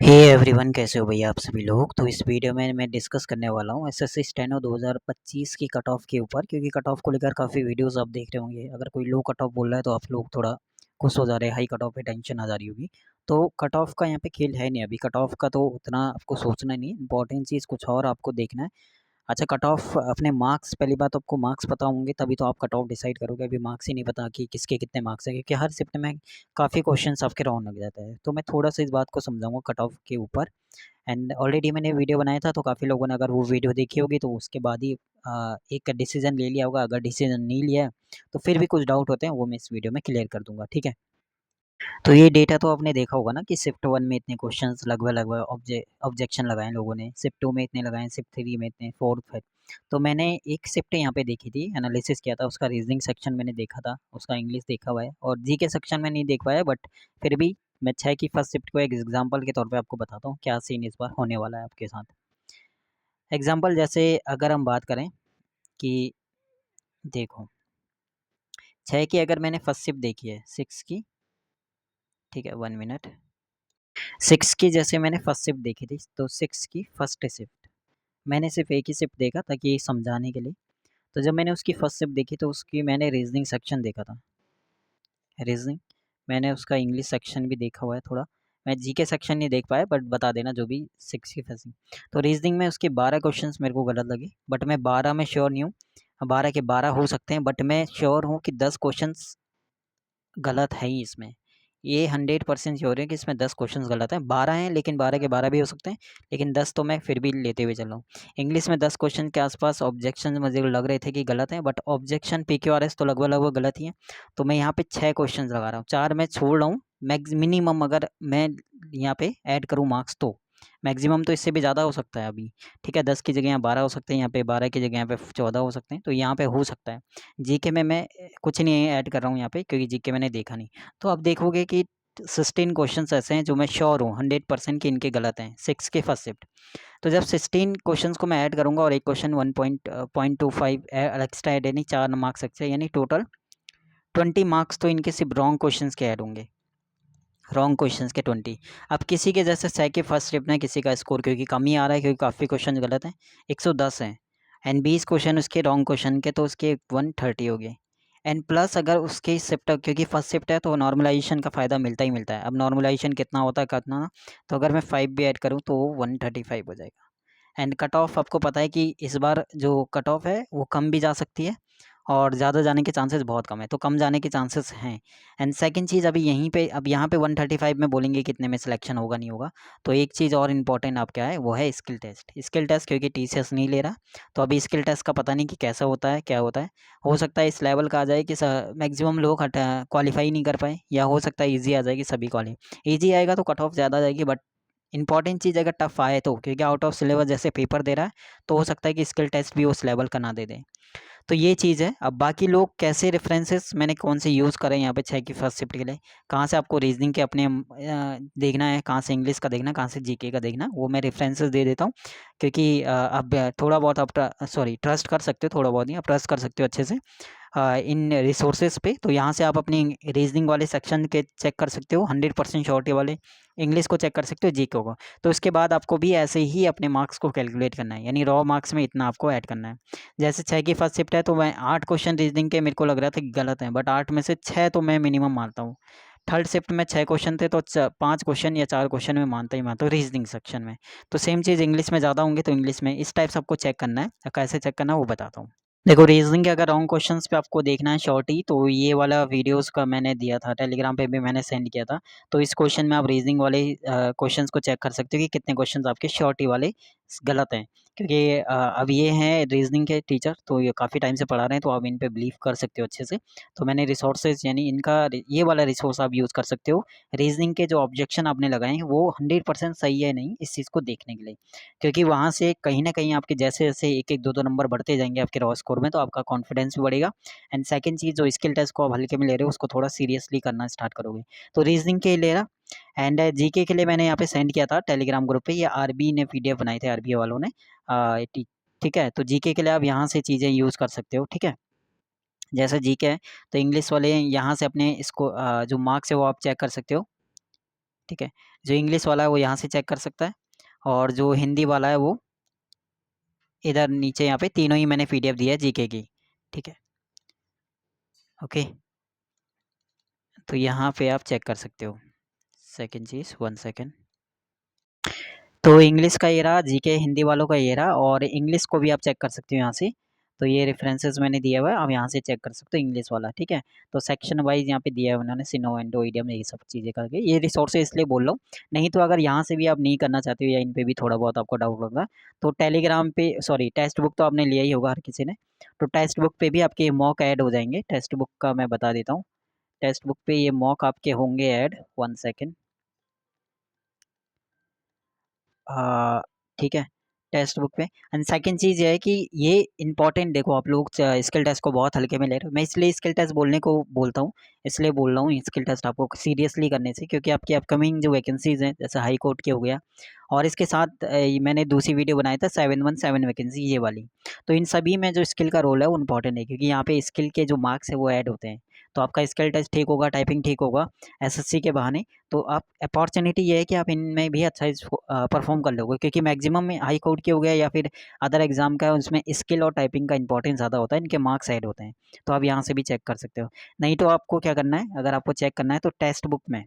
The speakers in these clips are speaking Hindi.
हे एवरीवन, कैसे हो भैया आप सभी लोग। तो इस वीडियो में मैं डिस्कस करने वाला हूँ एसएससी स्टेनो 2025 की कट ऑफ के ऊपर, क्योंकि कट ऑफ को लेकर काफ़ी वीडियोस आप देख रहे होंगे। अगर कोई लो कट ऑफ बोल रहा है तो आप लोग थोड़ा खुश हो जा रहे हैं, हाई कट ऑफ पे टेंशन आ जा रही होगी। तो कट ऑफ का यहाँ पे खेल है नहीं, अभी कट ऑफ का तो उतना आपको सोचना नहीं है। इंपॉर्टेंट चीज़ कुछ और आपको देखना है। अच्छा, कट ऑफ अपने मार्क्स, पहली बात आपको मार्क्स पता होंगे तभी तो आप कट ऑफ डिसाइड करोगे। अभी मार्क्स ही नहीं पता कि किसके कितने मार्क्स है, क्योंकि हर शिफ्ट में काफ़ी क्वेश्चंस आपके रॉन्ग लग जाता है। तो मैं थोड़ा सा इस बात को समझाऊंगा कट ऑफ के ऊपर। एंड ऑलरेडी मैंने वीडियो बनाया था, तो काफ़ी लोगों ने अगर वो वीडियो देखी होगी तो उसके बाद ही एक डिसीजन ले लिया होगा। अगर डिसीजन नहीं लिया है तो फिर भी कुछ डाउट होते हैं, वो मैं इस वीडियो में क्लियर कर दूंगा, ठीक है। तो ये डेटा तो आपने देखा होगा ना कि शिफ्ट वन में इतने क्वेश्चंस लगभग लगभग ऑब्जेक्शन लगाए लोगों ने, शिफ्ट टू में इतने लगाए, शिफ्ट थ्री में इतने, फोर्थ है। तो मैंने एक शिफ्ट यहाँ पे देखी थी, एनालिसिस किया था उसका, रीजनिंग सेक्शन मैंने देखा था उसका, इंग्लिश देखा हुआ है, और जी के सेक्शन में नहीं देख पाया, बट फिर भी मैं 6 की फर्स्ट शिफ्ट को एक एग्जाम्पल के तौर पे आपको बताता हूँ क्या सीन इस बार होने वाला है आपके साथ। एग्जाम्पल जैसे अगर हम बात करें कि देखो, 6 की अगर मैंने फर्स्ट शिफ्ट देखी है, 6 की, ठीक है, 1 मिनट। 6 की जैसे मैंने फर्स्ट शिफ्ट देखी थी, तो 6 की फर्स्ट शिफ्ट मैंने सिर्फ एक ही शिफ्ट देखा था कि समझाने के लिए। तो जब मैंने उसकी फर्स्ट शिफ्ट देखी तो उसकी मैंने रीजनिंग सेक्शन देखा था। रीजनिंग मैंने उसका इंग्लिश सेक्शन भी देखा हुआ है थोड़ा। मैं जीके सेक्शन नहीं देख पाया, बट बता देना जो भी 6 की फर्स्ट। तो रीजनिंग में उसके 12 क्वेश्चंस मेरे को गलत लगे, बट मैं 12 में श्योर नहीं हूँ। 12 के 12 हो सकते हैं, बट मैं श्योर हूँ कि 10 क्वेश्चंस गलत है ही इसमें। ये 100% श्योर है कि इसमें 10 क्वेश्चंस गलत हैं। 12 हैं, लेकिन 12 के 12 भी हो सकते हैं, लेकिन 10 तो मैं फिर भी लेते हुए चल रहा हूँ। इंग्लिश में 10 क्वेश्चन के आसपास ऑब्जेक्शन मुझे लग रहे थे कि गलत हैं, बट ऑब्जेक्शन पीक्यूआरएस तो लगभग लगभग गलत ही है। तो मैं यहाँ पे 6 क्वेश्चन लगा रहा हूँ, 4 मैं छोड़ रहा हूँ। मैक्स मिनिमम अगर मैं यहाँ पे ऐड करूँ मार्क्स, तो मैक्सिमम तो इससे भी ज़्यादा हो सकता है अभी। ठीक है, 10 की जगह यहाँ 12 हो सकते हैं, यहाँ पे 12 की जगह यहाँ पे 14 हो सकते हैं, तो यहाँ पे हो सकता है। जीके में मैं कुछ नहीं ऐड कर रहा हूँ यहाँ पे, क्योंकि जीके मैंने देखा नहीं। तो आप देखोगे कि 16 क्वेश्चंस ऐसे हैं जो मैं श्योर हूँ 100% कि इनके गलत हैं, 6 के फर्स्ट शिफ्ट। तो जब 16 क्वेश्चंस को मैं ऐड करूँगा और एक क्वेश्चन 1.25 एक्स्ट्रा ऐड, यानी 4 मार्क्स एक्स्ट्रा, यानी टोटल 20 मार्क्स तो इनके सिर्फ रॉन्ग क्वेश्चंस के ऐड होंगे। रॉन्ग क्वेश्चंस के 20। अब किसी के जैसे 6 के फर्स्ट शिफ्ट में किसी का स्कोर क्योंकि कम ही आ रहा है, क्योंकि काफ़ी क्वेश्चन गलत हैं, 110 हैं, एंड 20 क्वेश्चन उसके रॉन्ग क्वेश्चन के, तो उसके 130 हो गए। एंड प्लस अगर उसके शिफ्ट, क्योंकि फर्स्ट शिफ्ट है तो नॉर्मलाइजेशन का फ़ायदा मिलता ही मिलता है। अब नॉर्मलाइजेशन कितना होता है कितना ना, तो अगर मैं 5 भी ऐड करूँ तो वो 135 हो जाएगा। एंड कट ऑफ आपको पता है कि इस बार जो कट ऑफ है वो कम भी जा सकती है, और ज़्यादा जाने के चांसेस बहुत कम है, तो कम जाने के चांसेस हैं। एंड सेकंड चीज़, अभी यहीं पे, अब यहाँ पे 135 में बोलेंगे कितने में सिलेक्शन होगा नहीं होगा। तो एक चीज़ और इम्पोर्टेंट आप क्या है, वो है स्किल टेस्ट। स्किल टेस्ट क्योंकि टीसीएस नहीं ले रहा, तो अभी स्किल टेस्ट का पता नहीं कि कैसा होता है, क्या होता है। हो सकता है इस लेवल का आ जाए कि मैक्सिमम लोग क्वालिफाई नहीं कर पाए, या हो सकता है ईजी आ जाए कि सभी क्वालिफाई। ईजी आएगा तो कट ऑफ ज़्यादा जाएगी, बट इंपॉर्टेंट चीज़ अगर टफ आए तो, क्योंकि आउट ऑफ सिलेबस जैसे पेपर दे रहा है, तो हो सकता है कि स्किल टेस्ट भी उस लेवल का ना दे दे। तो ये चीज़ है। अब बाकी लोग कैसे रेफरेंसेस मैंने कौन से यूज़ करें यहाँ पे 6 की फर्स्ट शिफ्ट के लिए, कहाँ से आपको रीजनिंग के अपने देखना है, कहाँ से इंग्लिश का देखना है, कहाँ से जीके का देखना है, वो मैं रेफरेंसेस दे देता हूँ। क्योंकि अब थोड़ा बहुत आप ट्रस्ट कर सकते हो, थोड़ा बहुत नहीं, आप ट्रस्ट कर सकते हो अच्छे से इन रिसोर्सेज पे। तो यहाँ से आप अपनी रीजनिंग वाले सेक्शन के चेक कर सकते हो, 100% श्योरिटी वाले। इंग्लिश को चेक कर सकते हो, जीके को। तो इसके बाद आपको भी ऐसे ही अपने मार्क्स को कैलकुलेट करना है, यानी रॉ मार्क्स में इतना आपको ऐड करना है। जैसे 6 की फर्स्ट शिफ्ट है, तो मैं 8 क्वेश्चन रीजनिंग के मेरे को लग रहा था कि गलत हैं, बट 8 में से 6 तो मैं मिनिमम मानता हूँ। थर्ड शिफ्ट में 6 क्वेश्चन थे, तो 5 क्वेश्चन या 4 क्वेश्चन में मानता ही मानता हूँ रीजनिंग सेक्शन में। तो सेम चीज़ इंग्लिश में ज़्यादा होंगे, तो इंग्लिश में इस टाइप से आपको चेक करना है। कैसे चेक करना है वो बताता हूँ। देखो, रीजनिंग के अगर रॉन्ग क्वेश्चंस पे आपको देखना है शॉर्ट ही, तो ये वाला वीडियोस का मैंने दिया था, टेलीग्राम पे भी मैंने सेंड किया था। तो इस क्वेश्चन में आप रीजनिंग वाले क्वेश्चंस को चेक कर सकते हो कि कितने क्वेश्चंस आपके शॉर्ट ही वाले गलत हैं। क्योंकि अब ये हैं रीजनिंग के टीचर, तो ये काफ़ी टाइम से पढ़ा रहे हैं, तो आप इन पे बिलीव कर सकते हो अच्छे से। तो मैंने रिसोर्सेज, यानी इनका ये वाला रिसोर्स आप यूज़ कर सकते हो। रीजनिंग के जो ऑब्जेक्शन आपने लगाए हैं वो 100% सही है नहीं, इस चीज़ को देखने के लिए। क्योंकि वहाँ से कहीं न कहीं आपके जैसे-जैसे 1-1, 2-2 नंबर बढ़ते जाएँगे आपके रॉ स्कोर में, तो आपका कॉन्फिडेंस भी बढ़ेगा। एंड सेकंड चीज़, जो स्किल टेस्ट को आप हल्के में ले रहे हो, उसको थोड़ा सीरियसली करना स्टार्ट करोगे। तो रीज़निंग के लिए ना, एंड जीके के लिए मैंने यहाँ पे सेंड किया था टेलीग्राम ग्रुप पे, ये आरबी ने पीडीएफ बनाए थे, आरबीए वालों ने। टी ठीक है? तो जीके के लिए आप यहाँ से चीज़ें यूज़ कर सकते हो, ठीक है? जैसे जीके है, तो इंग्लिश वाले यहाँ से अपने इसको जो मार्क्स है वो आप चेक कर सकते हो। ठीक है। जो इंग्लिश वाला है वो यहाँ से चेक कर सकता है, और जो हिंदी वाला है वो इधर नीचे यहाँ पे तीनों ही मैंने पीडीएफ दिया है जीके की, ठीक है। ओके, तो यहाँ पे आप चेक कर सकते हो। सेकंड चीज़, 1 सेकंड। तो इंग्लिश का ये रहा, जीके हिंदी वालों का ये रहा, और इंग्लिश को भी आप चेक कर सकते हो यहाँ से। तो ये रेफरेंसेस मैंने दिया हुआ है, आप यहाँ से चेक कर सकते हो इंग्लिश वाला, ठीक है। तो सेक्शन वाइज यहाँ पे दिया है उन्होंने, सिनो इडियम, ये सब चीज़ें करके। ये रिसोर्सेज इसलिए बोल रहा हूँ, नहीं तो अगर यहाँ से भी आप नहीं करना चाहते हो या इन पे भी थोड़ा बहुत आपको डाउट लग रहा है, तो टेलीग्राम पे, सॉरी, टेक्स्ट बुक तो आपने लिया ही होगा हर किसी ने, तो टेक्स्ट बुक पे भी आपके मॉक ऐड हो जाएंगे। टेक्स्ट बुक का मैं बता देता हूँ, टेक्स्ट बुक पे ये मॉक आपके होंगे ऐड, 1 सेकंड। ठीक है, टेक्स्ट बुक पे। एंड सेकंड चीज़ ये है कि ये इंपॉर्टेंट, देखो आप लोग स्किल टेस्ट को बहुत हल्के में ले रहे हो, मैं इसलिए स्किल टेस्ट बोलने को बोलता हूँ, इसलिए बोल रहा हूँ स्किल टेस्ट आपको सीरियसली करने से, क्योंकि आपकी अपकमिंग जो वैकेंसीज हैं, जैसे हाई कोर्ट की हो गया, और इसके साथ मैंने दूसरी वीडियो बनाया था 717 वैकेंसी, ये वाली। तो इन सभी में जो स्किल का रोल है वो इंपॉर्टेंट है, क्योंकि यहाँ पे स्किल के जो मार्क्स है वो ऐड होते हैं। तो आपका स्किल टेस्ट ठीक होगा, टाइपिंग ठीक होगा एसएससी के बहाने, तो आप अपॉर्चुनिटी ये है कि आप इनमें भी अच्छा परफॉर्म कर लोगे, क्योंकि मैक्सिमम में हाई कोर्ट के हो गया या फिर अदर एग्जाम का, उसमें स्किल और टाइपिंग का इंपॉर्टेंस ज़्यादा होता है, इनके मार्क्स ऐड होते हैं। तो आप यहाँ से भी चेक कर सकते हो। नहीं तो आपको क्या करना है, अगर आपको चेक करना है तो टेक्स्ट बुक में,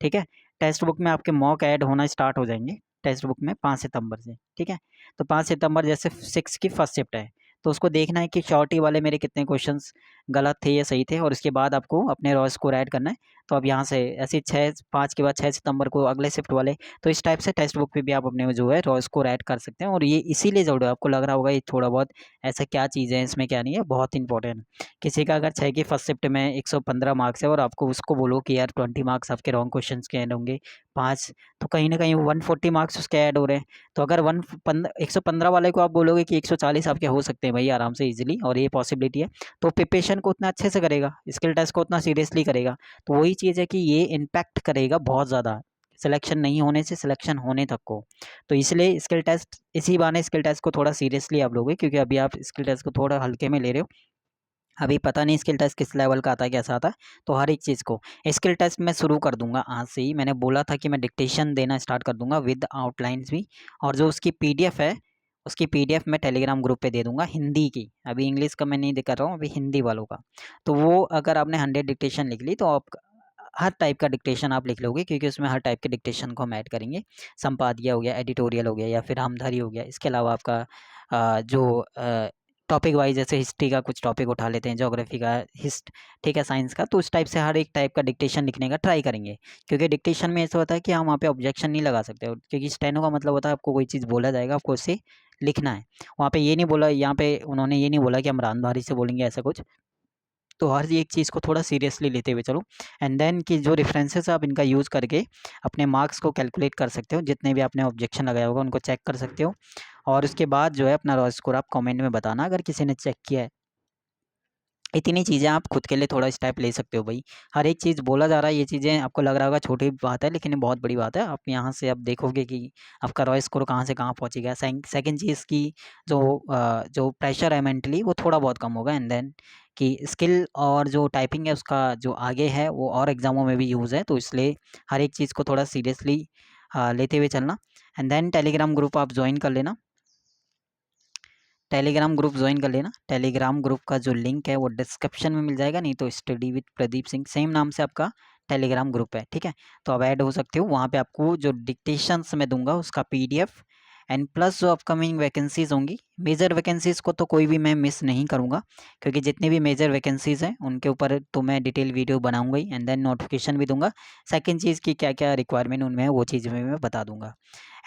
ठीक है, टेक्स्ट बुक में आपके मॉक ऐड होना स्टार्ट हो जाएंगे टेक्स्ट बुक में 5 सितंबर से, ठीक है। तो 5 सितंबर जैसे 6 की फर्स्ट शिफ्ट है, तो उसको देखना है कि शॉर्टी वाले मेरे कितने क्वेश्चंस गलत थे या सही थे, और उसके बाद आपको अपने रॉ स्कोर ऐड करना है। तो अब यहाँ से ऐसे 6 5 के बाद 6 सितंबर को अगले शिफ्ट वाले, तो इस टाइप से टेक्स्ट बुक पे भी आप अपने जो है रॉ स्कोर ऐड कर सकते हैं। और ये इसीलिए ज़रूरी है, आपको लग रहा होगा ये थोड़ा बहुत ऐसा क्या चीज़ है, इसमें क्या नहीं है, बहुत इंपॉर्टेंट। किसी का अगर 6 की फर्स्ट शिफ्ट में 115 मार्क्स है, और आपको उसको बोलो कि यार 20 मार्क्स आपके रॉन्ग क्वेश्चन के ऐड होंगे, 5, तो कहीं ना कहीं 140 मार्क्स उसके ऐड हो रहे हैं। तो अगर 115 वाले को आप बोलोगे कि 140 आपके हो सकते हैं भाई आराम से इजीली, और ये पॉसिबिलिटी है, तो प्रिपरेशन को उतना अच्छे से करेगा, स्किल टेस्ट को उतना सीरियसली करेगा। तो वही चीज़ है कि ये इम्पैक्ट करेगा बहुत ज़्यादा, सिलेक्शन नहीं होने से सिलेक्शन होने तक को। तो इसलिए स्किल टेस्ट, इसी बहाने स्किल टेस्ट को थोड़ा सीरियसली आप लोगे, क्योंकि अभी आप स्किल टेस्ट को थोड़ा हल्के में ले रहे हो। अभी पता नहीं स्किल टेस्ट किस लेवल का आता है, कैसा आता है, तो हर एक चीज़ को स्किल टेस्ट मैं शुरू कर दूंगा आज से ही। मैंने बोला था कि मैं डिक्टेशन देना स्टार्ट कर दूंगा विद आउटलाइंस भी, और जो उसकी पीडीएफ है, उसकी पीडीएफ मैं टेलीग्राम ग्रुप पे दे दूंगा हिंदी की। अभी इंग्लिश का मैं नहीं कर रहा हूँ, अभी हिंदी वालों का। तो वो अगर आपने 100 डिक्टेशन लिख ली, तो आप हर टाइप का डिक्टेशन आप लिख लोगे, क्योंकि उसमें हर टाइप के डिक्टेशन को हम ऐड करेंगे। संपादकीय हो गया, एडिटोरियल हो गया, या फिर नामधारी हो गया। इसके अलावा आपका जो टॉपिक वाइज, जैसे हिस्ट्री का कुछ टॉपिक उठा लेते हैं, ज्योग्राफी का, ठीक है, साइंस का, तो उस टाइप से हर एक टाइप का डिक्टेशन लिखने का ट्राई करेंगे। क्योंकि डिक्टेशन में ऐसा होता है कि हम वहाँ पे ऑब्जेक्शन नहीं लगा सकते, क्योंकि स्टेनो का मतलब होता है आपको कोई चीज़ बोला जाएगा, आपको उसे लिखना है। वहाँ पे ये नहीं बोला, यहाँ पे उन्होंने ये नहीं बोला कि हम रामधारी से बोलेंगे, ऐसा कुछ। तो हर एक चीज़ को थोड़ा सीरियसली लेते हुए चलो, एंड देन कि जो रेफरेंसेस आप इनका यूज़ करके अपने मार्क्स को कैलकुलेट कर सकते हो, जितने भी आपने ऑब्जेक्शन लगाया होगा उनको चेक कर सकते हो। और उसके बाद जो है अपना रॉ स्कोर आप कमेंट में बताना अगर किसी ने चेक किया है। इतनी चीज़ें आप खुद के लिए थोड़ा स्टेप ले सकते हो भाई। हर एक चीज़ बोला जा रहा है, ये चीज़ें आपको लग रहा होगा छोटी बात है, लेकिन ये बहुत बड़ी बात है। आप यहाँ से आप देखोगे कि आपका रॉ स्कोर कहाँ से कहाँ पहुँचेगा। सेकंड चीज़ की जो प्रेशर है मेंटली, वो थोड़ा बहुत कम होगा। एंड देन कि स्किल और जो टाइपिंग है उसका जो आगे है वो और एग्ज़ामों में भी यूज़ है, तो इसलिए हर एक चीज़ को थोड़ा सीरियसली लेते हुए चलना। एंड देन टेलीग्राम ग्रुप आप ज्वाइन कर लेना, टेलीग्राम ग्रुप ज्वाइन कर लेना। टेलीग्राम ग्रुप का जो लिंक है वो डिस्क्रिप्शन में मिल जाएगा, नहीं तो study with Pradeep Singh, same नाम से आपका टेलीग्राम ग्रुप है, ठीक है। तो आप ऐड हो सकते हो वहाँ पे। आपको जो डिक्टेशंस मैं दूंगा उसका पीडीएफ, एंड प्लस जो अपकमिंग वैकेंसीज होंगी, मेजर वैकेंसीज को तो कोई भी मैं मिस नहीं करूँगा, क्योंकि जितनी भी मेजर वैकेंसीज हैं उनके ऊपर तो मैं डिटेल वीडियो बनाऊंगा ही, एंड देन नोटिफिकेशन भी दूंगा। सेकंड चीज़ की क्या क्या रिक्वायरमेंट उनमें है, वो चीज़ में मैं बता दूंगा।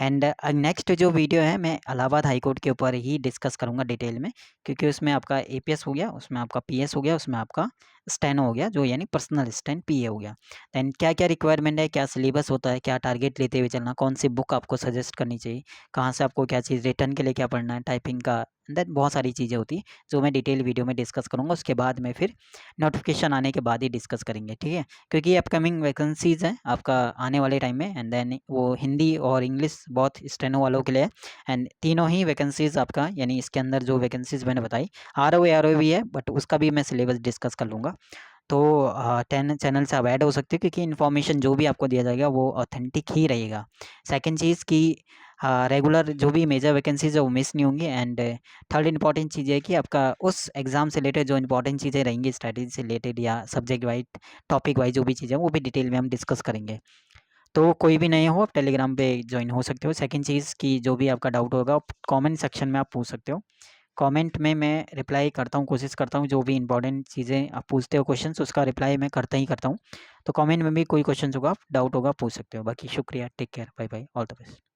एंड नेक्स्ट जो वीडियो है मैं इलाहाबाद हाई कोर्ट के ऊपर ही डिस्कस करूंगा डिटेल में, क्योंकि उसमें आपका एपीएस हो गया, उसमें आपका पीएस हो गया, उसमें आपका स्टेनो हो गया, जो यानी पर्सनल स्टैंड पीए हो गया। दैन क्या क्या रिक्वायरमेंट है, क्या सिलेबस होता है, क्या टारगेट लेते हुए चलना, कौन सी बुक आपको सजेस्ट करनी चाहिए, कहाँ से आपको क्या चीज़, रिटर्न के लिए क्या पढ़ना है, टाइपिंग का, देन बहुत सारी चीज़ें होती हैं जो मैं डिटेल वीडियो में डिस्कस करूँगा। उसके बाद में फिर नोटिफिकेशन आने के बाद ही डिस्कस करेंगे, ठीक है। क्योंकि ये अपकमिंग वैकेंसीज़ हैं आपका आने वाले टाइम में, एंड देन वो हिंदी और इंग्लिश बहुत स्टेनो वालों के लिए है। एंड तीनों ही वैकेंसीज़ आपका, यानी इसके अंदर जो वैकेंसीज़ मैंने बताई, आर ओ भी है, बट उसका भी मैं सिलेबस डिस्कस कर लूँगा। तो 10 चैनल से आप ऐड हो सकते हो, क्योंकि इन्फॉर्मेशन जो भी आपको दिया जाएगा वो ऑथेंटिक ही रहेगा। सेकंड चीज़ कि रेगुलर जो भी मेजर वैकेंसीज है वो मिस नहीं होंगी। एंड थर्ड इंपॉर्टेंट चीज़ है कि आपका उस एग्ज़ाम से रिलेटेड जो इंपॉर्टेंट चीज़ें रहेंगी स्ट्रैटेजी से रिलेटेड या सब्जेक्ट वाइज टॉपिक वाइज जो भी चीज़ें वो भी डिटेल में हम डिस्कस करेंगे। तो कोई भी नए हो आप टेलीग्राम पे ज्वाइन हो सकते हो। सेकंड चीज़ कि जो भी आपका डाउट होगा कमेंट सेक्शन में आप पूछ सकते हो। कमेंट में मैं रिप्लाई करता हूँ, कोशिश करता हूँ जो भी इंपॉर्टेंट चीज़ें आप पूछते हो क्वेश्चंस उसका रिप्लाई मैं करता ही करता हूँ। तो कमेंट में भी कोई क्वेश्चंस होगा, आप डाउट होगा पूछ सकते हो। बाकी शुक्रिया, take care, bye bye, all the best.